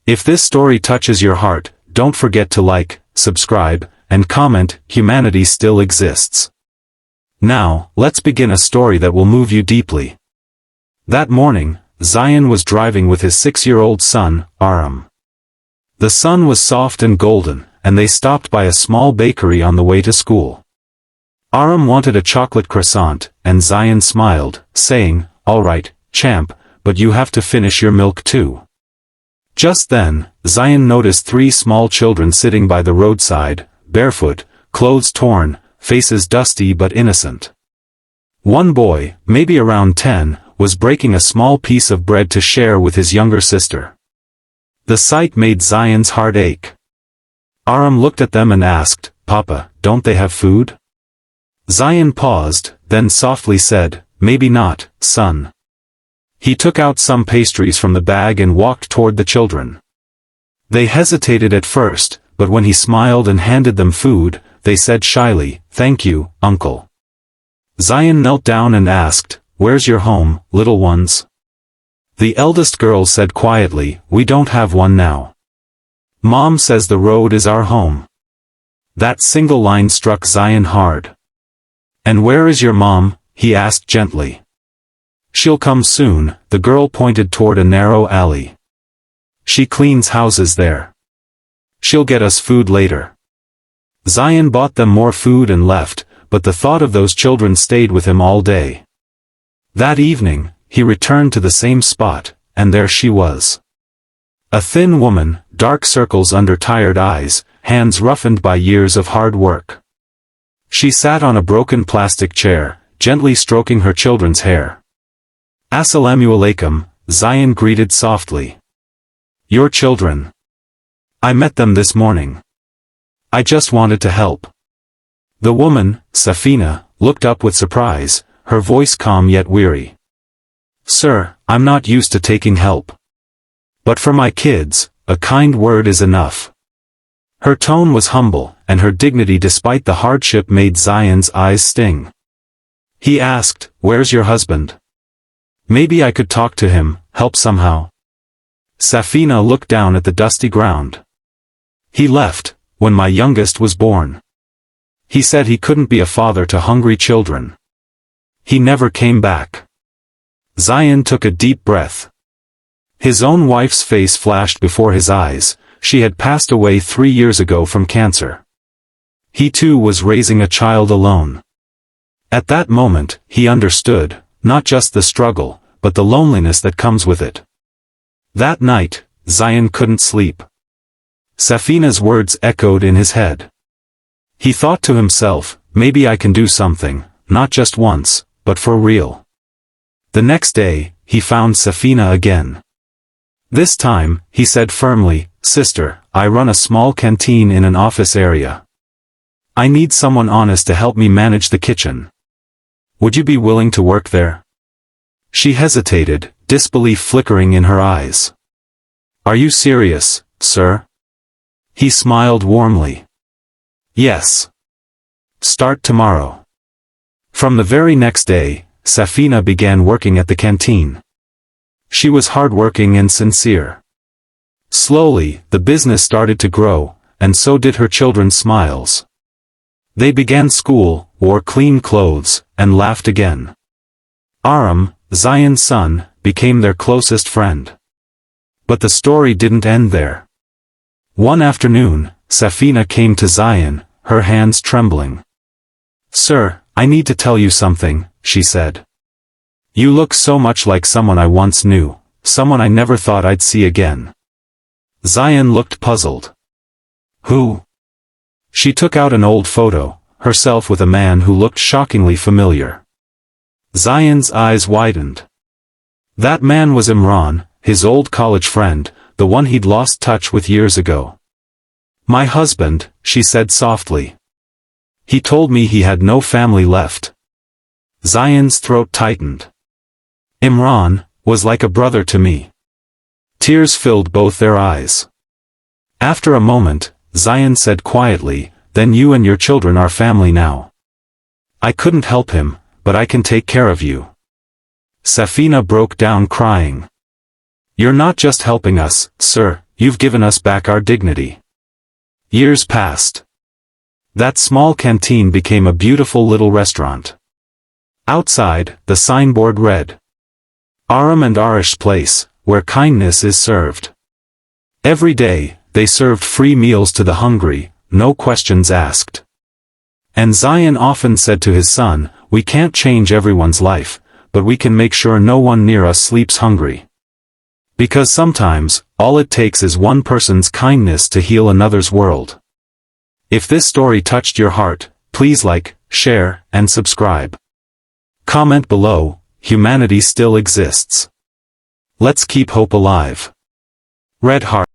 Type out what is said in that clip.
If this story touches your heart, don't forget to like, subscribe, and comment. Humanity still exists. Now, let's begin a story that will move you deeply. That morning, Zion was driving with his 6-year-old son, Aram. The sun was soft and golden, and they stopped by a small bakery on the way to school. Aram wanted a chocolate croissant, and Zion smiled, saying, "All right, champ, but you have to finish your milk too." Just then, Zion noticed 3 small children sitting by the roadside, barefoot, clothes torn, faces dusty but innocent. One boy, maybe around 10, was breaking a small piece of bread to share with his younger sister. The sight made Zion's heart ache. Aram looked at them and asked, "Papa, don't they have food?" Zion paused, then softly said, "Maybe not, son." He took out some pastries from the bag and walked toward the children. They hesitated at first, but when he smiled and handed them food, they said shyly, "Thank you, uncle." Zion knelt down and asked, "Where's your home, little ones?" The eldest girl said quietly, "We don't have one now. Mom says the road is our home." That single line struck Zion hard. "And where is your mom?" he asked gently. "She'll come soon," the girl pointed toward a narrow alley. "She cleans houses there. She'll get us food later." Zion bought them more food and left, but the thought of those children stayed with him all day. That evening, he returned to the same spot, and there she was. A thin woman, dark circles under tired eyes, hands roughened by years of hard work. She sat on a broken plastic chair, gently stroking her children's hair. "Assalamu alaikum," Zion greeted softly. "Your children. I met them this morning. I just wanted to help." The woman, Safina, looked up with surprise, her voice calm yet weary. "Sir, I'm not used to taking help. But for my kids, a kind word is enough." Her tone was humble, and her dignity despite the hardship made Zion's eyes sting. He asked, "Where's your husband? Maybe I could talk to him, help somehow." Safina looked down at the dusty ground. "He left, when my youngest was born. He said he couldn't be a father to hungry children. He never came back." Zion took a deep breath. His own wife's face flashed before his eyes. She had passed away 3 years ago from cancer. He too was raising a child alone. At that moment, he understood, not just the struggle, but the loneliness that comes with it. That night, Zion couldn't sleep. Safina's words echoed in his head. He thought to himself, maybe I can do something, not just once, but for real. The next day, he found Safina again. This time, he said firmly, "Sister, I run a small canteen in an office area. I need someone honest to help me manage the kitchen. Would you be willing to work there?" She hesitated, disbelief flickering in her eyes. "Are you serious, sir?" He smiled warmly. "Yes. Start tomorrow." From the very next day, Safina began working at the canteen. She was hardworking and sincere. Slowly, the business started to grow, and so did her children's smiles. They began school, wore clean clothes, and laughed again. Aram, Zion's son, became their closest friend. But the story didn't end there. One afternoon, Safina came to Zion, her hands trembling. "Sir, I need to tell you something," she said. "You look so much like someone I once knew, someone I never thought I'd see again." Zion looked puzzled. "Who?" She took out an old photo, herself with a man who looked shockingly familiar. Zion's eyes widened. That man was Imran, his old college friend, the one he'd lost touch with years ago. "My husband," she said softly. "He told me he had no family left." Zion's throat tightened. "Imran was like a brother to me." Tears filled both their eyes. After a moment, Zion said quietly, "Then you and your children are family now. I couldn't help him, but I can take care of you." Safina broke down crying. "You're not just helping us, sir, you've given us back our dignity. Years passed. That small canteen became a beautiful little restaurant. Outside, the signboard read, Aram and Arish Place, where kindness is served. Every day, they served free meals to the hungry, no questions asked. And Zion often said to his son, we can't change everyone's life, but we can make sure no one near us sleeps hungry. Because sometimes, all it takes is one person's kindness to heal another's world. If this story touched your heart, please like, share, and subscribe. Comment below, humanity still exists. Let's keep hope alive. Red Heart.